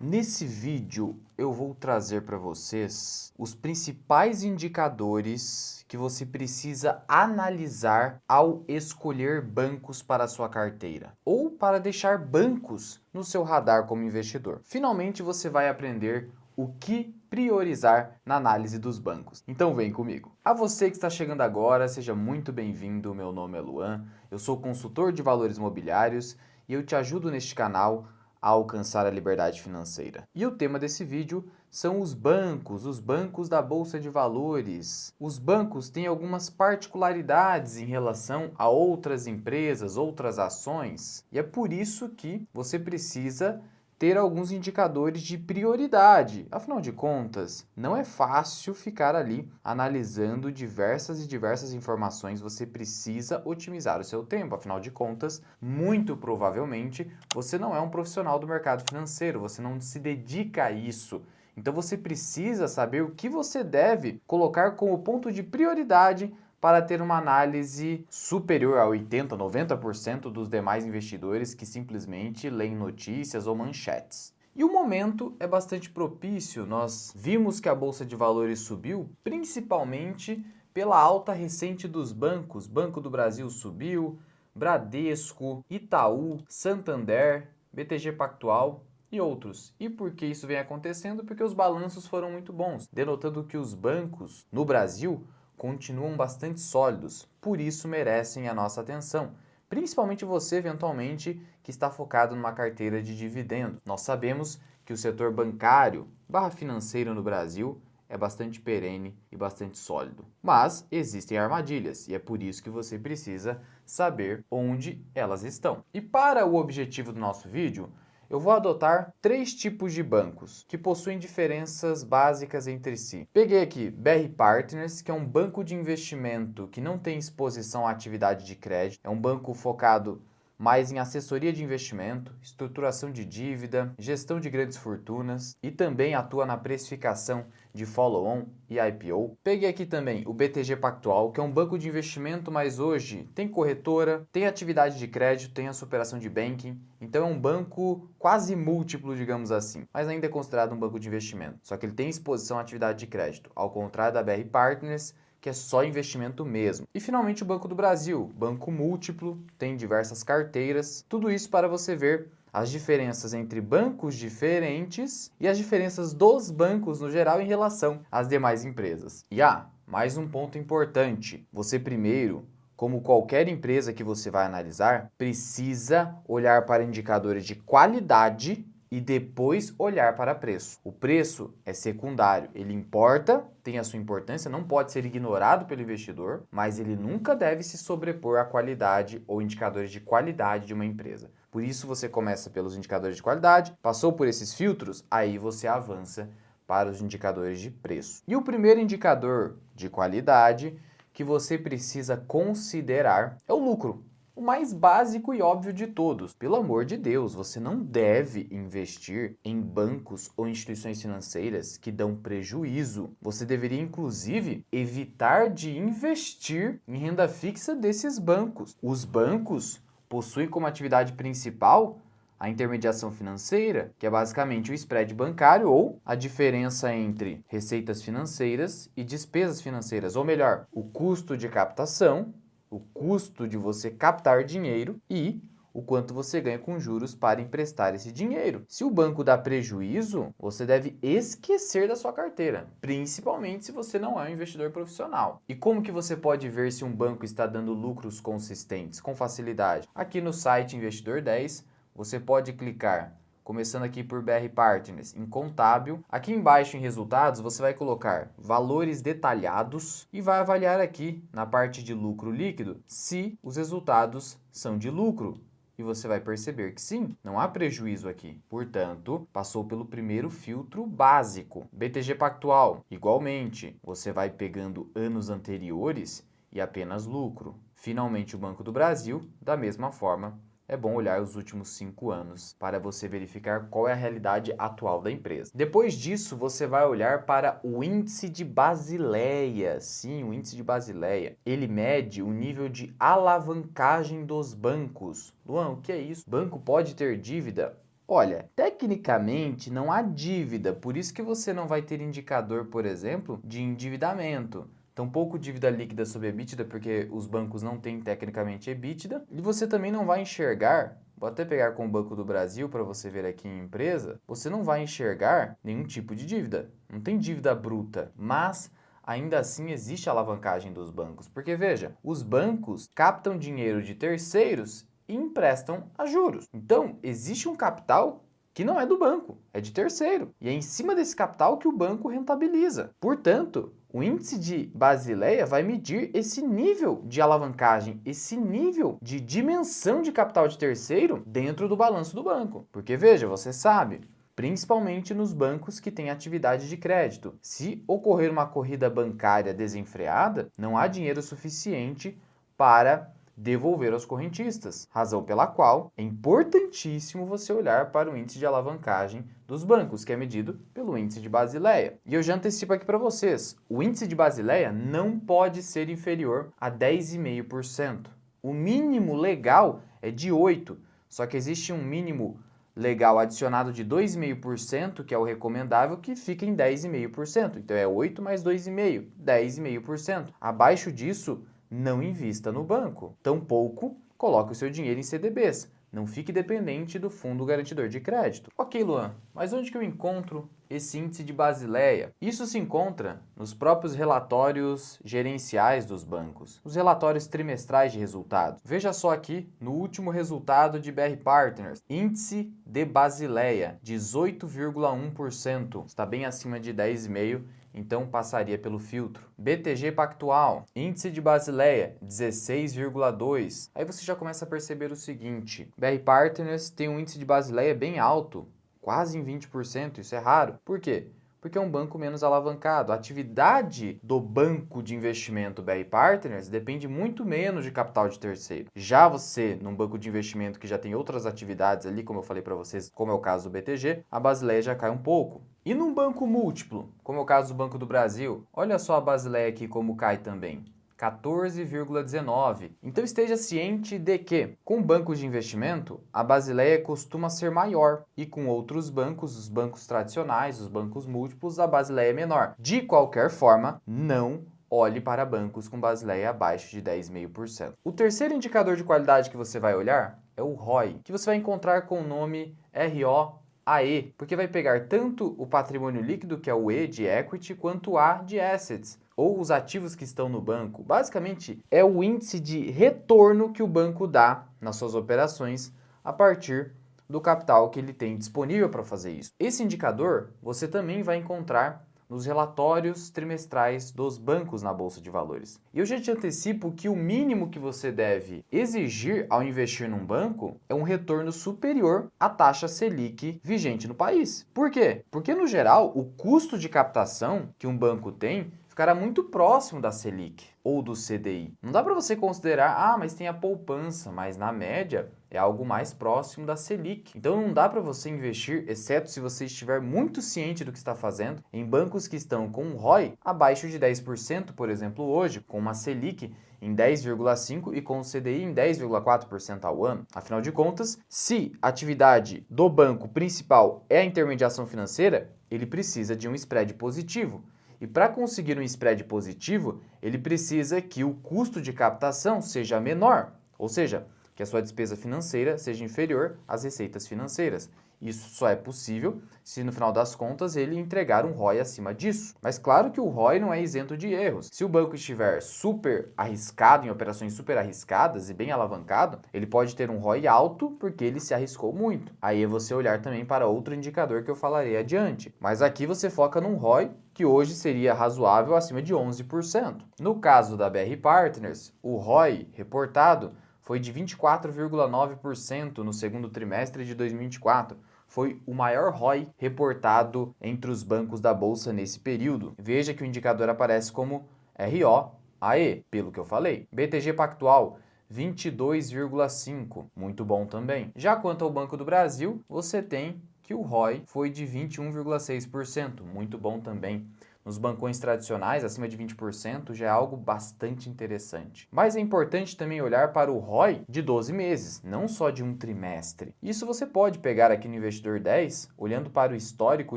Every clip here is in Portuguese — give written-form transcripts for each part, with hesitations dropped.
Nesse vídeo eu vou trazer para vocês os principais indicadores que você precisa analisar ao escolher bancos para a sua carteira ou para deixar bancos no seu radar como investidor. Finalmente você vai aprender o que priorizar na análise dos bancos. Então vem comigo. A você que está chegando agora, seja muito bem-vindo. Meu nome é Luan, eu sou consultor de valores imobiliários e eu te ajudo neste canal a alcançar a liberdade financeira. E o tema desse vídeo são os bancos da Bolsa de Valores. Os bancos têm algumas particularidades em relação a outras empresas, outras ações, e é por isso que você precisa ter alguns indicadores de prioridade. Afinal de contas, não é fácil ficar ali analisando diversas informações. Você precisa otimizar o seu tempo. Afinal de contas, muito provavelmente, você não é um profissional do mercado financeiro, você não se dedica a isso. Então você precisa saber o que você deve colocar como ponto de prioridade para ter uma análise superior a 80, 90% dos demais investidores que simplesmente leem notícias ou manchetes. E o momento é bastante propício. Nós vimos que a Bolsa de Valores subiu, principalmente pela alta recente dos bancos. Banco do Brasil subiu, Bradesco, Itaú, Santander, BTG Pactual e outros. E por que isso vem acontecendo? Porque os balanços foram muito bons, denotando que os bancos no Brasil continuam bastante sólidos, por isso merecem a nossa atenção. Principalmente você, eventualmente, que está focado numa carteira de dividendos. Nós sabemos que o setor bancário / financeiro no Brasil é bastante perene e bastante sólido. Mas existem armadilhas e é por isso que você precisa saber onde elas estão. E para o objetivo do nosso vídeo, eu vou adotar 3 tipos de bancos que possuem diferenças básicas entre si. Peguei aqui BR Partners, que é um banco de investimento que não tem exposição à atividade de crédito. É um banco focado mais em assessoria de investimento, estruturação de dívida, gestão de grandes fortunas e também atua na precificação de follow-on e IPO. Peguei aqui também o BTG Pactual, que é um banco de investimento, mas hoje tem corretora, tem atividade de crédito, tem a operação de banking, então é um banco quase múltiplo, digamos assim, mas ainda é considerado um banco de investimento. Só que ele tem exposição à atividade de crédito, ao contrário da BR Partners, que é só investimento mesmo. E finalmente o Banco do Brasil, banco múltiplo, tem diversas carteiras, tudo isso para você ver as diferenças entre bancos diferentes e as diferenças dos bancos no geral em relação às demais empresas. E mais um ponto importante, você primeiro, como qualquer empresa que você vai analisar, precisa olhar para indicadores de qualidade e depois olhar para preço. O preço é secundário, ele importa, tem a sua importância, não pode ser ignorado pelo investidor, mas ele nunca deve se sobrepor à qualidade ou indicadores de qualidade de uma empresa. Por isso você começa pelos indicadores de qualidade, passou por esses filtros, aí você avança para os indicadores de preço. E o primeiro indicador de qualidade que você precisa considerar é o lucro. O mais básico e óbvio de todos. Pelo amor de Deus, você não deve investir em bancos ou instituições financeiras que dão prejuízo. Você deveria, inclusive, evitar de investir em renda fixa desses bancos. Os bancos possuem como atividade principal a intermediação financeira, que é basicamente o spread bancário ou a diferença entre receitas financeiras e despesas financeiras, ou melhor, o custo de captação, o custo de você captar dinheiro e o quanto você ganha com juros para emprestar esse dinheiro. Se o banco dá prejuízo, você deve esquecer da sua carteira, principalmente se você não é um investidor profissional. E como que você pode ver se um banco está dando lucros consistentes? Com facilidade. Aqui no site Investidor 10, você pode clicar, começando aqui por BR Partners, em contábil. Aqui embaixo em resultados, você vai colocar valores detalhados e vai avaliar aqui na parte de lucro líquido se os resultados são de lucro. E você vai perceber que sim, não há prejuízo aqui. Portanto, passou pelo primeiro filtro básico. BTG Pactual, igualmente, você vai pegando anos anteriores e apenas lucro. Finalmente, o Banco do Brasil, da mesma forma, é bom olhar os últimos 5 anos para você verificar qual é a realidade atual da empresa. Depois disso, você vai olhar para o índice de Basileia. Sim, o índice de Basileia. Ele mede o nível de alavancagem dos bancos. Luan, o que é isso? Banco pode ter dívida? Olha, tecnicamente não há dívida, por isso que você não vai ter indicador, por exemplo, de endividamento. Tampouco dívida líquida sobre EBITDA, porque os bancos não têm tecnicamente EBITDA. E você também não vai enxergar, vou até pegar com o Banco do Brasil para você ver aqui em empresa, você não vai enxergar nenhum tipo de dívida. Não tem dívida bruta, mas ainda assim existe a alavancagem dos bancos. Porque veja, os bancos captam dinheiro de terceiros e emprestam a juros. Então, existe um capital que não é do banco, é de terceiro. E é em cima desse capital que o banco rentabiliza. Portanto, o índice de Basileia vai medir esse nível de alavancagem, esse nível de dimensão de capital de terceiro dentro do balanço do banco. Porque veja, você sabe, principalmente nos bancos que têm atividade de crédito, se ocorrer uma corrida bancária desenfreada, não há dinheiro suficiente para devolver aos correntistas, razão pela qual é importantíssimo você olhar para o índice de alavancagem dos bancos, que é medido pelo índice de Basileia. E eu já antecipo aqui para vocês, o índice de Basileia não pode ser inferior a 10,5%. O mínimo legal é de 8%, só que existe um mínimo legal adicionado de 2,5%, que é o recomendável, que fica em 10,5%. Então é 8 mais 2,5%, 10,5%. Abaixo disso, não invista no banco. Tampouco coloque o seu dinheiro em CDBs. Não fique dependente do fundo garantidor de crédito. Ok, Luan, mas onde que eu encontro esse índice de Basileia? Isso se encontra nos próprios relatórios gerenciais dos bancos, os relatórios trimestrais de resultados. Veja só aqui no último resultado de BR Partners, índice de Basileia, 18,1%, está bem acima de 10,5%. Então passaria pelo filtro. BTG Pactual, índice de Basileia, 16,2. Aí você já começa a perceber o seguinte, BR Partners tem um índice de Basileia bem alto, quase em 20%, isso é raro. Por quê? Porque é um banco menos alavancado. A atividade do banco de investimento BR Partners depende muito menos de capital de terceiro. Já você, num banco de investimento que já tem outras atividades ali, como eu falei para vocês, como é o caso do BTG, a Basileia já cai um pouco. E num banco múltiplo, como é o caso do Banco do Brasil, olha só a Basileia aqui como cai também. 14,19. Então esteja ciente de que, com bancos de investimento, a Basileia costuma ser maior e com outros bancos, os bancos tradicionais, os bancos múltiplos, a Basileia é menor. De qualquer forma, não olhe para bancos com Basileia abaixo de 10,5%. O terceiro indicador de qualidade que você vai olhar é o ROI, que você vai encontrar com o nome ROAE, porque vai pegar tanto o patrimônio líquido, que é o E de equity, quanto o A de assets, ou os ativos que estão no banco. Basicamente, é o índice de retorno que o banco dá nas suas operações a partir do capital que ele tem disponível para fazer isso. Esse indicador você também vai encontrar nos relatórios trimestrais dos bancos na Bolsa de Valores. E eu já te antecipo que o mínimo que você deve exigir ao investir num banco é um retorno superior à taxa Selic vigente no país. Por quê? Porque, no geral, o custo de captação que um banco tem ficará muito próximo da Selic ou do CDI. Não dá para você considerar, mas tem a poupança, mas na média é algo mais próximo da Selic. Então não dá para você investir, exceto se você estiver muito ciente do que está fazendo, em bancos que estão com um ROI abaixo de 10%, por exemplo, hoje, com uma Selic em 10,5% e com o CDI em 10,4% ao ano. Afinal de contas, se a atividade do banco principal é a intermediação financeira, ele precisa de um spread positivo. E para conseguir um spread positivo, ele precisa que o custo de captação seja menor, ou seja, que a sua despesa financeira seja inferior às receitas financeiras. Isso só é possível se no final das contas ele entregar um ROI acima disso. Mas claro que o ROI não é isento de erros. Se o banco estiver super arriscado, em operações super arriscadas e bem alavancado, ele pode ter um ROI alto porque ele se arriscou muito. Aí é você olhar também para outro indicador que eu falarei adiante. Mas aqui você foca num ROI que hoje seria razoável acima de 11%. No caso da BR Partners, o ROI reportado foi de 24,9% no segundo trimestre de 2024. Foi o maior ROI reportado entre os bancos da Bolsa nesse período. Veja que o indicador aparece como ROAE, pelo que eu falei. BTG Pactual, 22,5%, muito bom também. Já quanto ao Banco do Brasil, você tem que o ROI foi de 21,6%, muito bom também. nos bancões tradicionais, acima de 20%, já é algo bastante interessante. Mas é importante também olhar para o ROI de 12 meses, não só de um trimestre. Isso você pode pegar aqui no Investidor 10, olhando para o histórico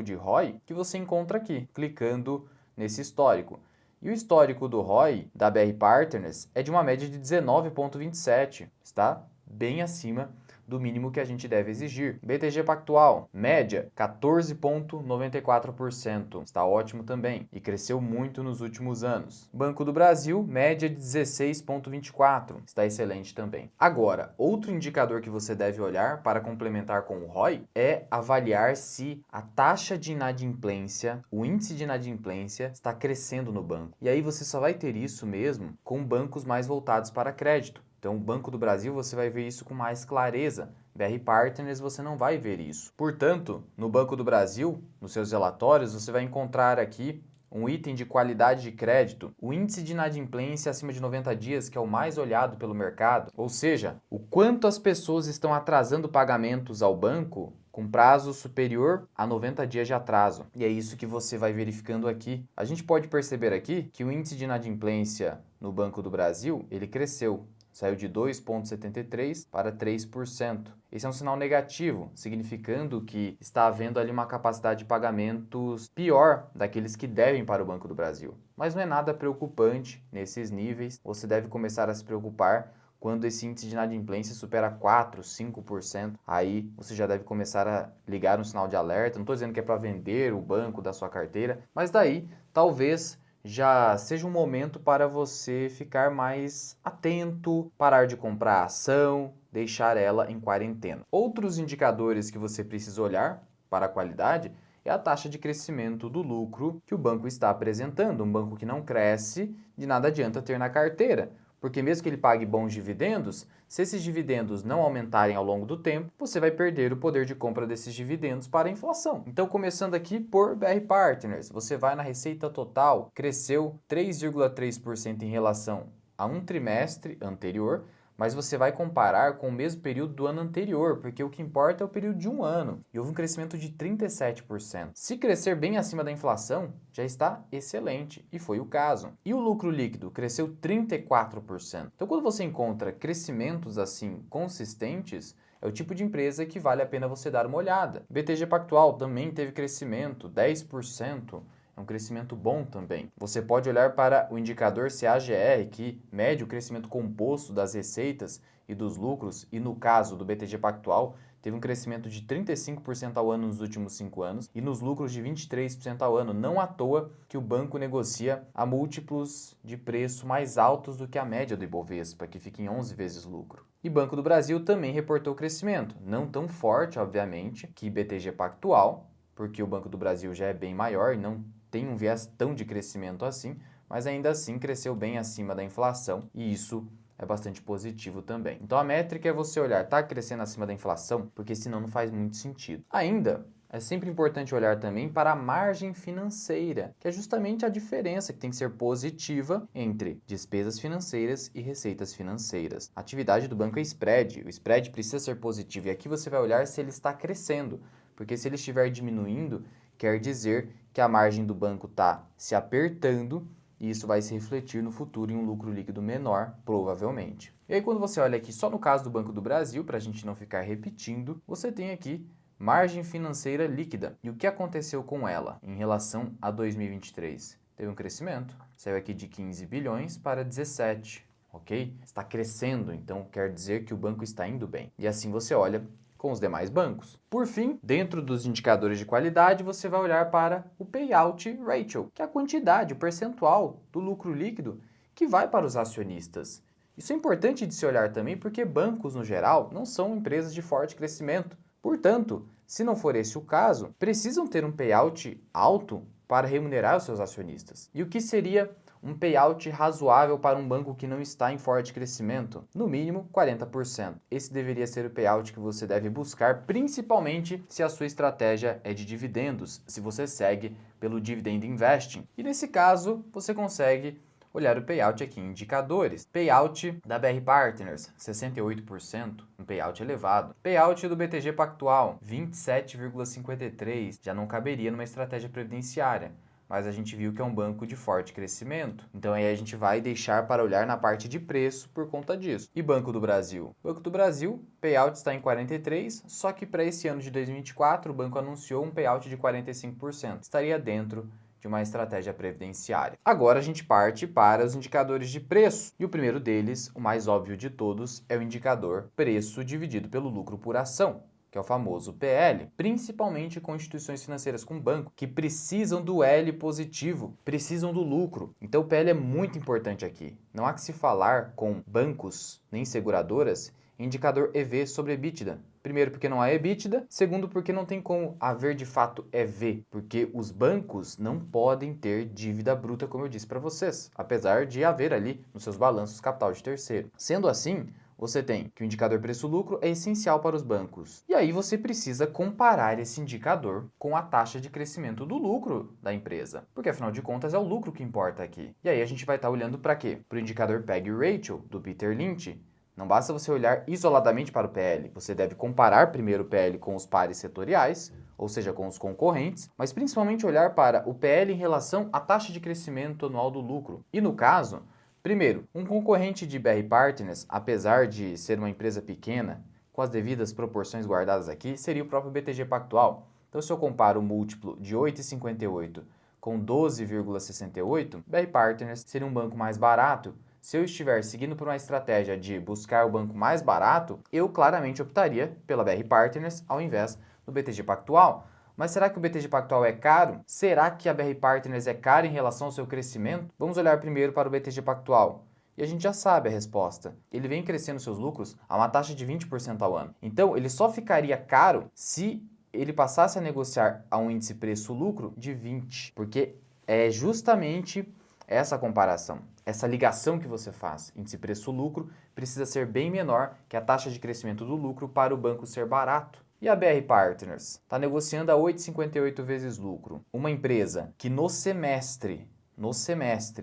de ROI que você encontra aqui, clicando nesse histórico. E o histórico do ROI da BR Partners é de uma média de 19,27, está bem acima do mínimo que a gente deve exigir. BTG Pactual, média 14,94%, está ótimo também e cresceu muito nos últimos anos. Banco do Brasil, média de 16,24%, está excelente também. Agora, outro indicador que você deve olhar para complementar com o ROI é avaliar se a taxa de inadimplência, o índice de inadimplência está crescendo no banco. E aí você só vai ter isso mesmo com bancos mais voltados para crédito. Então, o Banco do Brasil você vai ver isso com mais clareza. BR Partners você não vai ver isso. Portanto, no Banco do Brasil, nos seus relatórios, você vai encontrar aqui um item de qualidade de crédito, o índice de inadimplência acima de 90 dias, que é o mais olhado pelo mercado, ou seja, o quanto as pessoas estão atrasando pagamentos ao banco com prazo superior a 90 dias de atraso. E é isso que você vai verificando aqui. A gente pode perceber aqui que o índice de inadimplência no Banco do Brasil, ele cresceu. Saiu de 2,73% para 3%. Esse é um sinal negativo, significando que está havendo ali uma capacidade de pagamentos pior daqueles que devem para o Banco do Brasil. Mas não é nada preocupante nesses níveis. Você deve começar a se preocupar quando esse índice de inadimplência supera 4%, 5%. Aí você já deve começar a ligar um sinal de alerta. Não estou dizendo que é para vender o banco da sua carteira, mas daí talvez já seja um momento para você ficar mais atento, parar de comprar a ação, deixar ela em quarentena. Outros indicadores que você precisa olhar para a qualidade é a taxa de crescimento do lucro que o banco está apresentando. Um banco que não cresce, de nada adianta ter na carteira. Porque mesmo que ele pague bons dividendos, se esses dividendos não aumentarem ao longo do tempo, você vai perder o poder de compra desses dividendos para a inflação. Então, começando aqui por BR Partners, você vai na receita total, cresceu 3,3% em relação a um trimestre anterior, mas você vai comparar com o mesmo período do ano anterior, porque o que importa é o período de um ano, e houve um crescimento de 37%. Se crescer bem acima da inflação, já está excelente, e foi o caso. E o lucro líquido cresceu 34%. Então, quando você encontra crescimentos assim consistentes, é o tipo de empresa que vale a pena você dar uma olhada. BTG Pactual também teve crescimento, 10%. É um crescimento bom também. Você pode olhar para o indicador CAGR, que mede o crescimento composto das receitas e dos lucros, e no caso do BTG Pactual, teve um crescimento de 35% ao ano nos últimos 5 anos e nos lucros de 23% ao ano. Não à toa que o banco negocia a múltiplos de preço mais altos do que a média do Ibovespa, que fica em 11 vezes lucro. E Banco do Brasil também reportou crescimento, não tão forte, obviamente, que BTG Pactual, porque o Banco do Brasil já é bem maior e não tem um viés tão de crescimento assim, mas ainda assim cresceu bem acima da inflação e isso é bastante positivo também. Então a métrica é você olhar, está crescendo acima da inflação? Porque senão não faz muito sentido. Ainda é sempre importante olhar também para a margem financeira, que é justamente a diferença que tem que ser positiva entre despesas financeiras e receitas financeiras. A atividade do banco é spread, o spread precisa ser positivo e aqui você vai olhar se ele está crescendo, porque se ele estiver diminuindo, quer dizer que a margem do banco está se apertando e isso vai se refletir no futuro em um lucro líquido menor, provavelmente. E aí quando você olha aqui só no caso do Banco do Brasil, para a gente não ficar repetindo, você tem aqui margem financeira líquida. E o que aconteceu com ela em relação a 2023? Teve um crescimento, saiu aqui de 15 bilhões para 17, ok? Está crescendo, então quer dizer que o banco está indo bem. E assim você olha com os demais bancos. Por fim, dentro dos indicadores de qualidade, você vai olhar para o payout ratio, que é a quantidade, o percentual do lucro líquido que vai para os acionistas. Isso é importante de se olhar também porque bancos, no geral, não são empresas de forte crescimento. Portanto, se não for esse o caso, precisam ter um payout alto para remunerar os seus acionistas. E o que seria um payout razoável para um banco que não está em forte crescimento? No mínimo 40%. Esse deveria ser o payout que você deve buscar, principalmente se a sua estratégia é de dividendos, se você segue pelo dividend investing. E nesse caso, você consegue olhar o payout aqui em indicadores. Payout da BR Partners, 68%, um payout elevado. Payout do BTG Pactual, 27,53%, já não caberia numa estratégia previdenciária. mas a gente viu que é um banco de forte crescimento. Então aí a gente vai deixar para olhar na parte de preço por conta disso. E Banco do Brasil? Banco do Brasil, payout está em 43%, só que para esse ano de 2024 o banco anunciou um payout de 45%. Estaria dentro de uma estratégia previdenciária. Agora a gente parte para os indicadores de preço. E o primeiro deles, o mais óbvio de todos, é o indicador preço dividido pelo lucro por ação, que é o famoso PL, principalmente com instituições financeiras com banco, que precisam do L positivo, precisam do lucro. Então o PL é muito importante aqui. Não há que se falar com bancos nem seguradoras indicador EV sobre EBITDA. Primeiro, porque não há EBITDA. Segundo, porque não tem como haver de fato EV, porque os bancos não podem ter dívida bruta, como eu disse para vocês, apesar de haver ali nos seus balanços capital de terceiro. Sendo assim, você tem que o indicador preço-lucro é essencial para os bancos. E aí você precisa comparar esse indicador com a taxa de crescimento do lucro da empresa, porque afinal de contas é o lucro que importa aqui. E aí a gente vai estar olhando para quê? Para o indicador PEG Ratio do Peter Lynch. Não basta você olhar isoladamente para o PL, você deve comparar primeiro o PL com os pares setoriais, ou seja, com os concorrentes, mas principalmente olhar para o PL em relação à taxa de crescimento anual do lucro. E no caso, primeiro, um concorrente de BR Partners, apesar de ser uma empresa pequena, com as devidas proporções guardadas aqui, seria o próprio BTG Pactual. Então, se eu comparo o múltiplo de 8,58 com 12,68, BR Partners seria um banco mais barato. Se eu estiver seguindo por uma estratégia de buscar o banco mais barato, eu claramente optaria pela BR Partners ao invés do BTG Pactual. Mas será que o BTG Pactual é caro? Será que a BR Partners é cara em relação ao seu crescimento? Vamos olhar primeiro para o BTG Pactual. E a gente já sabe a resposta. Ele vem crescendo seus lucros a uma taxa de 20% ao ano. Então, ele só ficaria caro se ele passasse a negociar a um índice preço-lucro de 20, porque é justamente essa comparação, essa ligação que você faz, índice preço-lucro, precisa ser bem menor que a taxa de crescimento do lucro para o banco ser barato. E a BR Partners? Está negociando a 8,58 vezes lucro. Uma empresa que no semestre,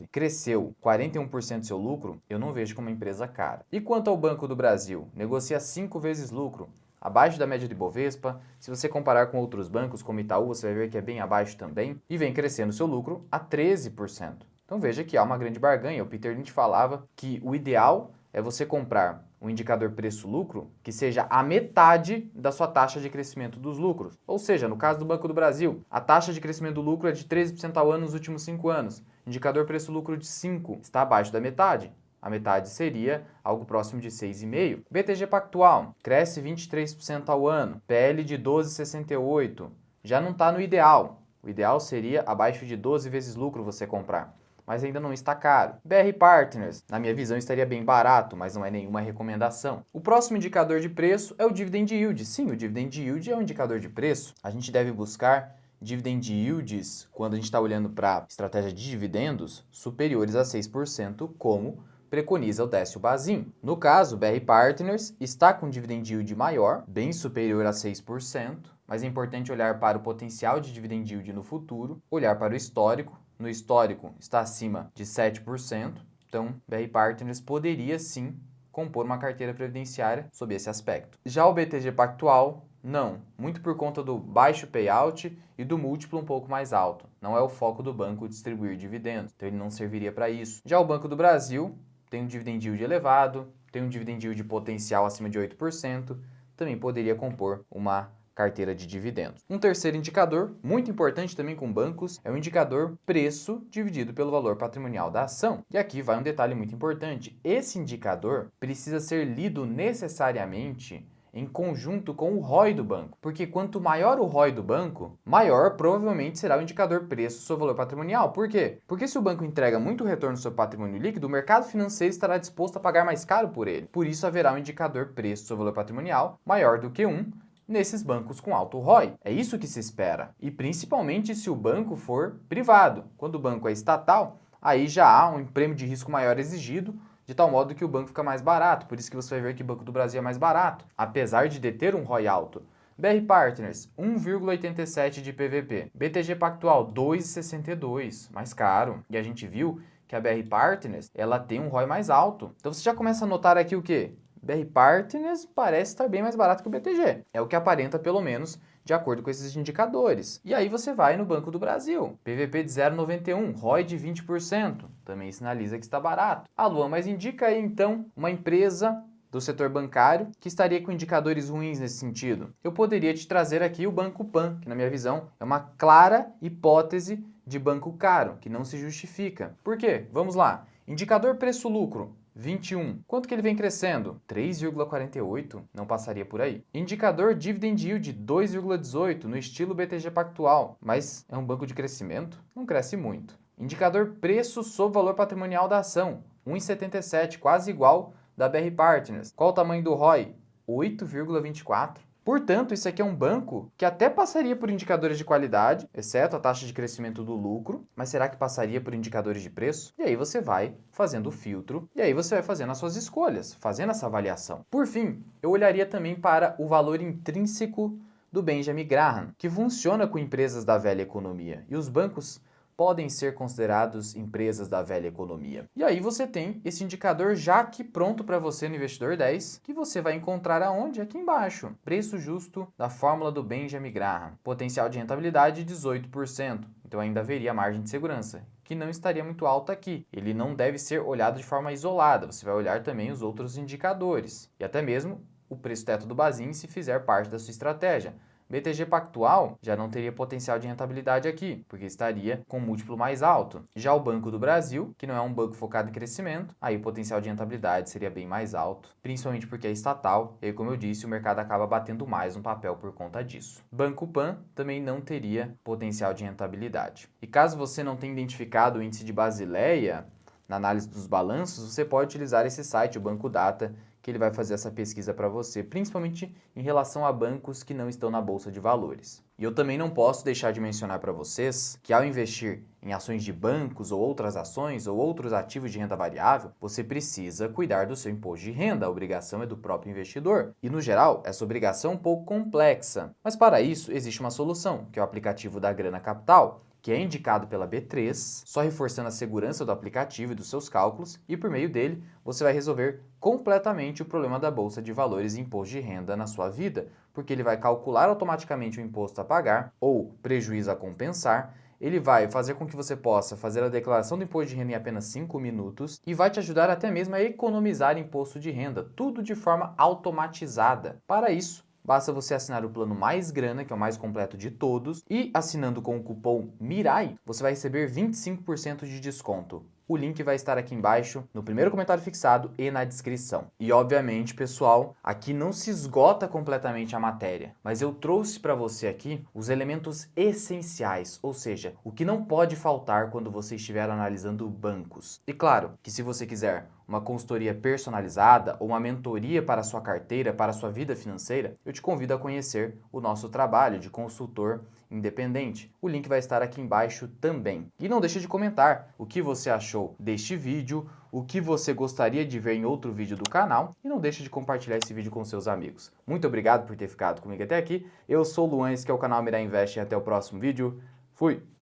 cresceu 41% do seu lucro, eu não vejo como uma empresa cara. E quanto ao Banco do Brasil? Negocia 5 vezes lucro, abaixo da média de Bovespa. Se você comparar com outros bancos, como Itaú, você vai ver que é bem abaixo também, e vem crescendo seu lucro a 13%. Então veja que há uma grande barganha. O Peter Lynch falava que o ideal é você comprar um indicador preço-lucro que seja a metade da sua taxa de crescimento dos lucros. Ou seja, no caso do Banco do Brasil, a taxa de crescimento do lucro é de 13% ao ano nos últimos 5 anos. Indicador preço-lucro de 5 está abaixo da metade. A metade seria algo próximo de 6,5%. BTG Pactual cresce 23% ao ano, PL de 12,68. Já não está no ideal. O ideal seria abaixo de 12 vezes lucro você comprar, mas ainda não está caro. BR Partners, na minha visão, estaria bem barato, mas não é nenhuma recomendação. O próximo indicador de preço é o Dividend Yield. Sim, o Dividend Yield é um indicador de preço. A gente deve buscar Dividend Yields, quando a gente está olhando para estratégia de dividendos, superiores a 6%, como preconiza o Décio Bazin. No caso, o BR Partners está com Dividend Yield maior, bem superior a 6%, mas é importante olhar para o potencial de Dividend Yield no futuro, olhar para o histórico. No histórico está acima de 7%, então BR Partners poderia sim compor uma carteira previdenciária sob esse aspecto. Já o BTG Pactual, não, muito por conta do baixo payout e do múltiplo um pouco mais alto. Não é o foco do banco distribuir dividendos, então ele não serviria para isso. Já o Banco do Brasil tem um dividend yield elevado, tem um dividend yield potencial acima de 8%, também poderia compor uma carteira de dividendos. Um terceiro indicador, muito importante também com bancos, é o indicador preço dividido pelo valor patrimonial da ação. E aqui vai um detalhe muito importante. Esse indicador precisa ser lido necessariamente em conjunto com o ROI do banco, porque quanto maior o ROI do banco, maior provavelmente será o indicador preço sobre o valor patrimonial. Por quê? Porque se o banco entrega muito retorno sobre o patrimônio líquido, o mercado financeiro estará disposto a pagar mais caro por ele. Por isso haverá um indicador preço sobre o valor patrimonial maior do que 1 nesses bancos com alto ROI. É isso que se espera. E principalmente se o banco for privado. Quando o banco é estatal, aí já há um prêmio de risco maior exigido, de tal modo que o banco fica mais barato. Por isso que você vai ver que o Banco do Brasil é mais barato, apesar de deter um ROI alto. BR Partners, 1,87 de PVP. BTG Pactual, 2,62, mais caro. E a gente viu que a BR Partners, ela tem um ROI mais alto. Então você já começa a notar aqui o quê? BR Partners parece estar bem mais barato que o BTG. É o que aparenta, pelo menos, de acordo com esses indicadores. E aí você vai no Banco do Brasil, PVP de 0,91, ROI de 20%, também sinaliza que está barato. Ah, Luan, mas indica aí então uma empresa do setor bancário que estaria com indicadores ruins nesse sentido. Eu poderia te trazer aqui o Banco Pan, que na minha visão é uma clara hipótese de banco caro, que não se justifica. Por quê? Vamos lá. Indicador preço-lucro, 21. Quanto que ele vem crescendo? 3,48. Não passaria por aí. Indicador Dividend Yield, 2,18, no estilo BTG Pactual. Mas é um banco de crescimento? Não cresce muito. Indicador preço sobre valor patrimonial da ação, 1,77, quase igual da BR Partners. Qual o tamanho do ROI? 8,24. Portanto, isso aqui é um banco que até passaria por indicadores de qualidade, exceto a taxa de crescimento do lucro, mas será que passaria por indicadores de preço? E aí você vai fazendo o filtro, e aí você vai fazendo as suas escolhas, fazendo essa avaliação. Por fim, eu olharia também para o valor intrínseco do Benjamin Graham, que funciona com empresas da velha economia, e os bancos podem ser considerados empresas da velha economia. E aí você tem esse indicador já aqui pronto para você no Investidor 10, que você vai encontrar aonde? Aqui embaixo. Preço justo da fórmula do Benjamin Graham. Potencial de rentabilidade 18%. Então ainda haveria margem de segurança, que não estaria muito alta aqui. Ele não deve ser olhado de forma isolada, você vai olhar também os outros indicadores. E até mesmo o preço teto do Bazin se fizer parte da sua estratégia. BTG Pactual já não teria potencial de rentabilidade aqui, porque estaria com um múltiplo mais alto. Já o Banco do Brasil, que não é um banco focado em crescimento, aí o potencial de rentabilidade seria bem mais alto, principalmente porque é estatal, e aí, como eu disse, o mercado acaba batendo mais no papel por conta disso. Banco Pan também não teria potencial de rentabilidade. E caso você não tenha identificado o índice de Basileia na análise dos balanços, você pode utilizar esse site, o Banco Data, que ele vai fazer essa pesquisa para você, principalmente em relação a bancos que não estão na Bolsa de Valores. E eu também não posso deixar de mencionar para vocês que ao investir em ações de bancos ou outras ações ou outros ativos de renda variável, você precisa cuidar do seu imposto de renda, a obrigação é do próprio investidor. E no geral, essa obrigação é um pouco complexa, mas para isso existe uma solução, que é o aplicativo da Grana Capital, que é indicado pela B3, só reforçando a segurança do aplicativo e dos seus cálculos, e por meio dele você vai resolver completamente o problema da Bolsa de Valores e imposto de renda na sua vida, porque ele vai calcular automaticamente o imposto a pagar ou prejuízo a compensar, ele vai fazer com que você possa fazer a declaração do imposto de renda em apenas 5 minutos e vai te ajudar até mesmo a economizar imposto de renda, tudo de forma automatizada. Para isso, basta você assinar o plano Mais Grana, que é o mais completo de todos, e assinando com o cupom MIRAI, você vai receber 25% de desconto. O link vai estar aqui embaixo, no primeiro comentário fixado e na descrição. E obviamente, pessoal, aqui não se esgota completamente a matéria, mas eu trouxe para você aqui os elementos essenciais, ou seja, o que não pode faltar quando você estiver analisando bancos. E claro, que se você quiser uma consultoria personalizada ou uma mentoria para a sua carteira, para a sua vida financeira, eu te convido a conhecer o nosso trabalho de consultor independente. O link vai estar aqui embaixo também. E não deixe de comentar o que você achou deste vídeo, o que você gostaria de ver em outro vídeo do canal e não deixe de compartilhar esse vídeo com seus amigos. Muito obrigado por ter ficado comigo até aqui. Eu sou o Luan, esse que é o canal Mirai Invest e até o próximo vídeo. Fui!